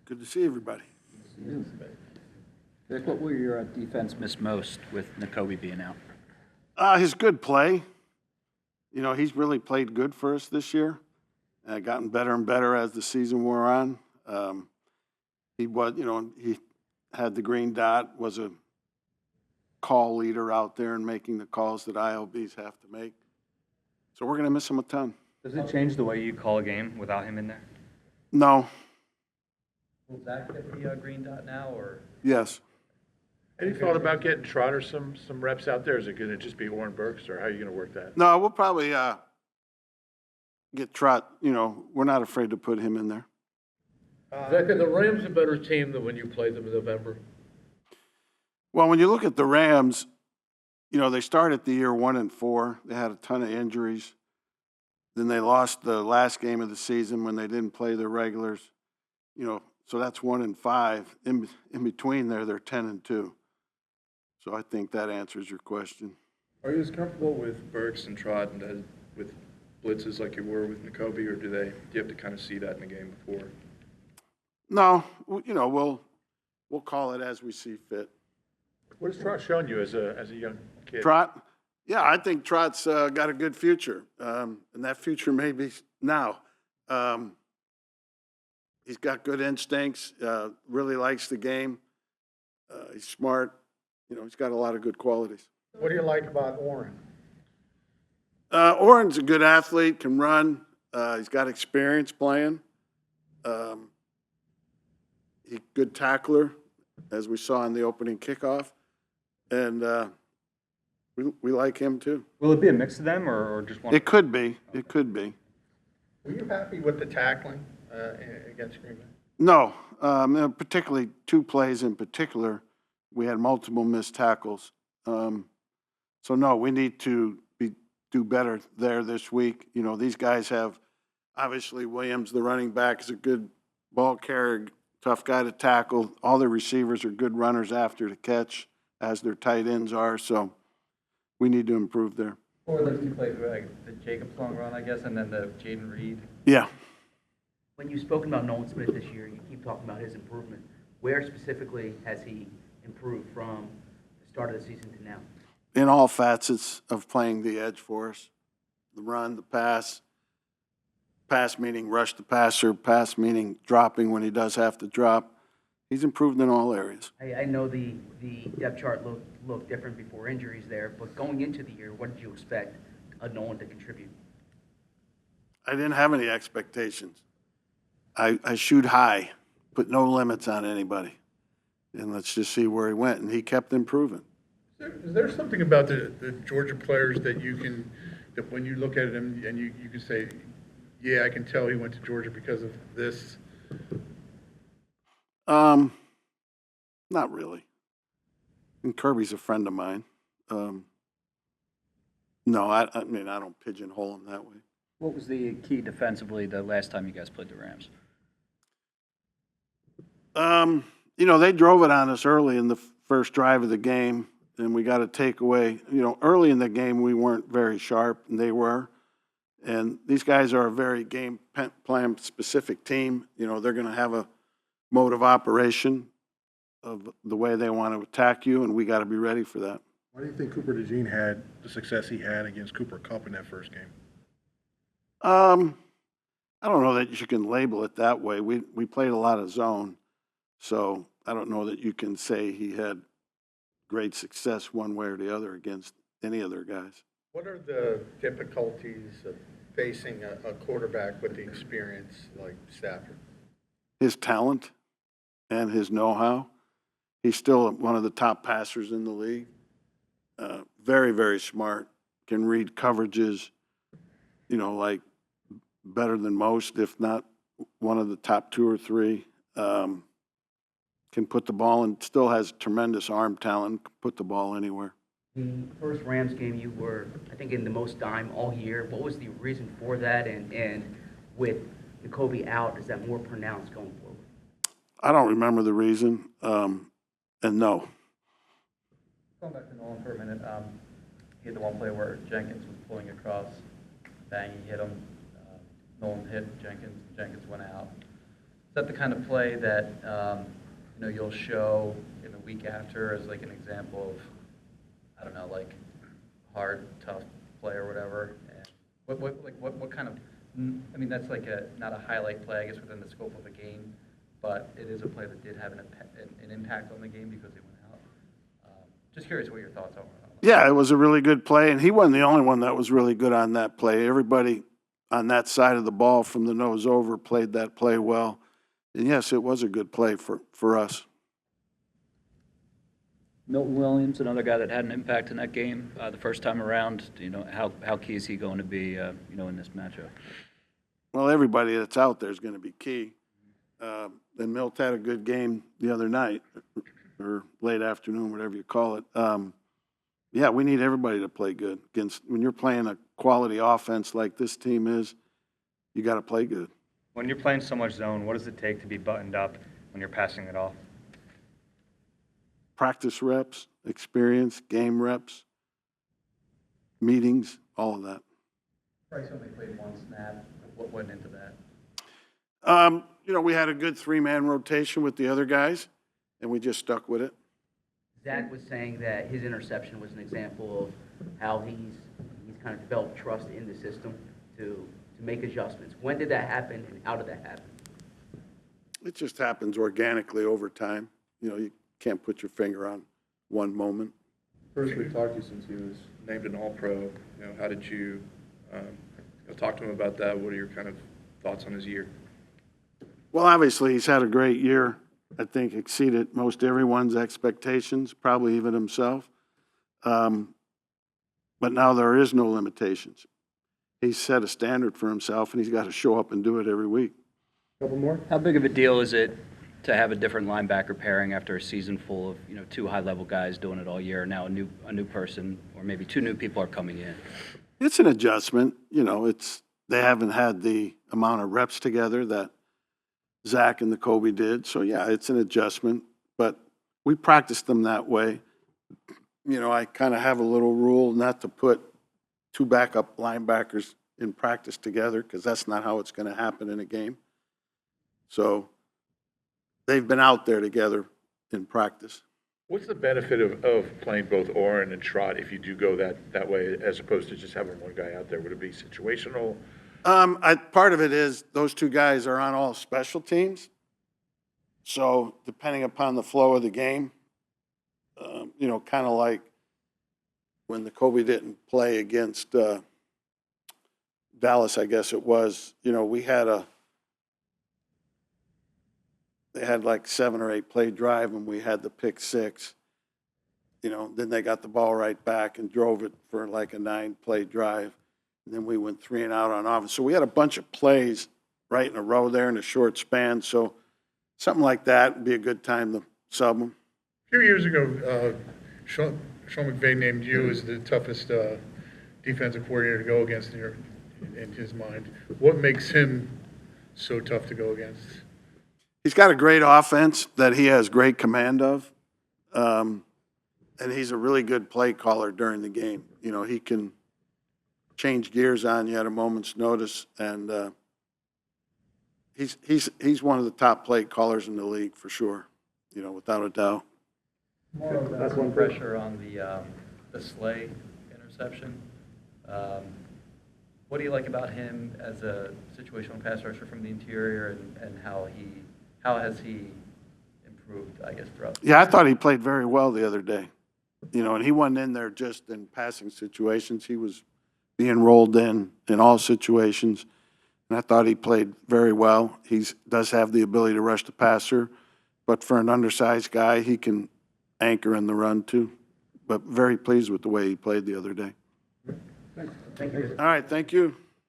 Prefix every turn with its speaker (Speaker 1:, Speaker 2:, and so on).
Speaker 1: Good to see everybody.
Speaker 2: Vic, what will your defense miss most with Nakobe being out?
Speaker 1: His good play. You know, he's really played good for us this year. Gotten better and better as the season wore on. He was, you know, he had the green dot, was a call leader out there and making the calls that ILBs have to make. So we're going to miss him a ton.
Speaker 3: Does it change the way you call a game without him in there?
Speaker 1: No.
Speaker 4: Will Zach get the green dot now, or?
Speaker 1: Yes.
Speaker 5: Any thought about getting Trotter some reps out there? Is it going to just be Oren Burks, or how are you going to work that?
Speaker 1: No, we'll probably get Trot. You know, we're not afraid to put him in there.
Speaker 6: Zach, are the Rams a better team than when you played them in November?
Speaker 1: Well, when you look at the Rams, you know, they started the year 1-4. They had a ton of injuries. Then they lost the last game of the season when they didn't play their regulars. You know, so that's 1-5. In between there, they're 10-2. So I think that answers your question.
Speaker 7: Are you as comfortable with Burks and Trot and with blitzes like you were with Nakobe, or do you have to kind of see that in the game before?
Speaker 1: No, you know, we'll call it as we see fit.
Speaker 5: What has Trot shown you as a young kid?
Speaker 1: Trot, yeah, I think Trot's got a good future, and that future may be now. He's got good instincts, really likes the game. He's smart. You know, he's got a lot of good qualities.
Speaker 5: What do you like about Oren?
Speaker 1: Oren's a good athlete, can run. He's got experience playing. He's a good tackler, as we saw in the opening kickoff. And we like him too.
Speaker 3: Will it be a mix of them or just one?
Speaker 1: It could be. It could be.
Speaker 5: Were you happy with the tackling against Green Bay?
Speaker 1: No, particularly two plays in particular, we had multiple missed tackles. So no, we need to do better there this week. You know, these guys have, obviously Williams, the running back, is a good ball carrier, tough guy to tackle. All the receivers are good runners after the catch, as their tight ends are. So we need to improve there.
Speaker 4: Or those two plays were like the Jacobs long run, I guess, and then the Jaden Reed.
Speaker 1: Yeah.
Speaker 8: When you've spoken about Nolan Smith this year, you keep talking about his improvement. Where specifically has he improved from the start of the season to now?
Speaker 1: In all facets of playing the edge for us. The run, the pass meaning rush the passer, pass meaning dropping when he does have to drop. He's improved in all areas.
Speaker 8: I know the depth chart looked different before injuries there, but going into the year, what did you expect Nolan to contribute?
Speaker 1: I didn't have any expectations. I shoot high, put no limits on anybody. And let's just see where he went. And he kept improving.
Speaker 5: Is there something about the Georgia players that that when you look at him and you can say, yeah, I can tell he went to Georgia because of this?
Speaker 1: Not really. And Kirby's a friend of mine. No, I mean, I don't pigeonhole him that way.
Speaker 2: What was the key defensively the last time you guys played the Rams?
Speaker 1: You know, they drove it on us early in the first drive of the game, and we got a takeaway. You know, early in the game, we weren't very sharp, and they were. And these guys are a very game plan specific team. You know, they're going to have a mode of operation of the way they want to attack you, and we got to be ready for that.
Speaker 9: Why do you think Cooper DeJean had the success he had against Cooper Kupp in that first game?
Speaker 1: I don't know that you can label it that way. We played a lot of zone, so I don't know that you can say he had great success one way or the other against any other guys.
Speaker 5: What are the difficulties of facing a quarterback with the experience like Stafford?
Speaker 1: His talent and his know-how. He's still one of the top passers in the league. Very, very smart. Can read coverages, you know, like better than most, if not one of the top two or three. Can put the ball and still has tremendous arm talent, can put the ball anywhere.
Speaker 8: The first Rams game, you were, I think, in the most dime all year. What was the reason for that? And with Nakobe out, is that more pronounced going forward?
Speaker 1: I don't remember the reason, and no.
Speaker 4: Going back to Nolan for a minute, he had the one play where Jenkins was pulling across, bang, he hit him. Nolan hit Jenkins went out. that the kind of play that, you'll show in the week after as like an example of, I don't know, like hard, tough play or whatever? And what kind of, I mean, that's like not a highlight play, I guess, within the scope of a game, but it is a play that did have an impact on the game because it went out. Just curious what your thoughts are on that.
Speaker 1: Yeah, it was a really good play, and he wasn't the only one that was really good on that play. Everybody on that side of the ball from the nose over played that play well. And yes, it was a good play for us.
Speaker 2: Milton Williams, another guy that had an impact in that game the first time around. How key is he going to be, in this matchup?
Speaker 1: Well, everybody that's out there is going to be key. And Milt had a good game the other night, or late afternoon, whatever you call it. Yeah, we need everybody to play good. When you're playing a quality offense like this team is, you got to play good.
Speaker 3: When you're playing so much zone, what does it take to be buttoned up when you're passing it off?
Speaker 1: Practice reps, experience, game reps, meetings, all of that.
Speaker 4: Bryce only played one snap. What went into that?
Speaker 1: We had a good three-man rotation with the other guys, and we just stuck with it.
Speaker 8: Zach was saying that his interception was an example of how he's kind of developed trust in the system to make adjustments. When did that happen, and how did that happen?
Speaker 1: It just happens organically over time. You can't put your finger on one moment.
Speaker 7: First, we've talked to you since he was named an All-Pro. How did you talk to him about that? What are your kind of thoughts on his year?
Speaker 1: Well, obviously, he's had a great year. I think exceeded most everyone's expectations, probably even himself. But now there is no limitations. He's set a standard for himself, and he's got to show up and do it every week.
Speaker 9: Couple more?
Speaker 2: How big of a deal is it to have a different linebacker pairing after a season full of two high-level guys doing it all year? Now a new person, or maybe two new people are coming in.
Speaker 1: It's an adjustment. They haven't had the amount of reps together that Zach and Nakobe did. So yeah, it's an adjustment. But we practiced them that way. I kind of have a little rule not to put two backup linebackers in practice together because that's not how it's going to happen in a game. So they've been out there together in practice.
Speaker 10: What's the benefit of playing both Oren and Trot if you do go that way, as opposed to just having one guy out there? Would it be situational?
Speaker 1: Part of it is those two guys are on all special teams. So depending upon the flow of the game, kind of like when Nakobe didn't play against Dallas, I guess it was, they had like 7 or 8 play drive and we had the pick 6. Then they got the ball right back and drove it for like a 9-play drive. And then we went 3 and out on offense. So we had a bunch of plays right in a row there in a short span. So something like that would be a good time to sub them.
Speaker 5: A few years ago, Sean McVay named you as the toughest defensive coordinator to go against in his mind. What makes him so tough to go against?
Speaker 1: He's got a great offense that he has great command of. And he's a really good play caller during the game. He can change gears on you at a moment's notice. And he's one of the top play callers in the league for sure, without a doubt.
Speaker 4: More of that's one pressure on the Slay interception. What do you like about him as a situational pass rusher from the interior, and how has he improved, I guess, throughout?
Speaker 1: Yeah, I thought he played very well the other day. And he wasn't in there just in passing situations. He was being rolled in all situations. And I thought he played very well. He does have the ability to rush the passer, but for an undersized guy, he can anchor in the run too. But very pleased with the way he played the other day.
Speaker 8: Thank you.
Speaker 1: All right, thank you.